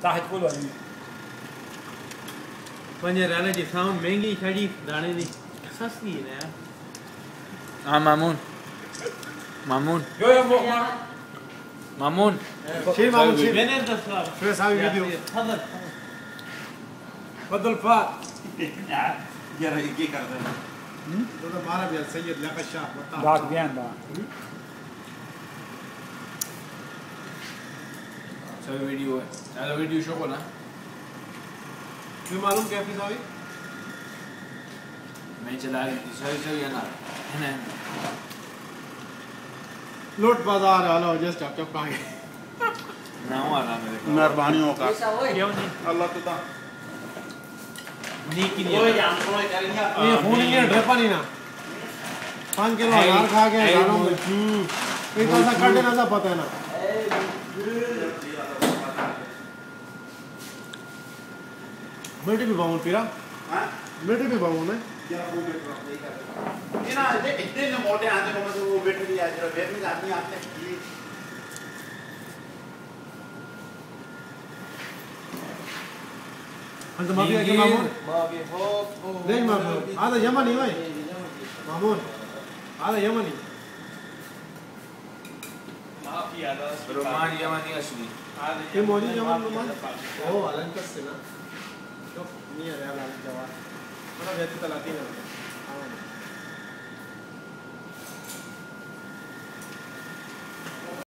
ताज खोल वाली पंजे राने जी साउंड महंगी छड़ी दाने दी सस्ती है यार। हाँ मामून मामून जो ये मामून शेर मामून शेर मैंने दस शेर साहब वीडियो बदल फात यार ये कर रहे हैं तो हमारा भी सैयद लियाकत शाह बता डाक बयान दा सब वीडियो है चलो वीडियो शो को ना तुम्हें मालूम कैफी साहब मैं चला रही थी सही है ना है ना लोट बाजार हालो जस्ट चप चप काहे ना हुआ ना मेरे को मेहरबानियों का क्यों नहीं अल्लाह तुता नी की ओए नहीं जान को करेंगे ये खून ये ड्रेपा नहीं ना 5 किलो अनार खा के गालों में ये तो ऐसा काटे ना पता है ना बेटे भी बाउन पीरा हां बेटे भी बाउन है क्या वो बेट नहीं कर ये ना इतने मोटे आते को मतलब वो बैटरी आज बैटरी आदमी आते हैं अंत माफी है कि मामून बाबे हो देख मामून आधा यमनी भाई मामून आधा यमनी माफी आदा रोमान यमनी असली ये मौजी यमन रोमान ओ अलंकस से ना तो नहीं है यार जवाब बड़ा बेहतर तलाती है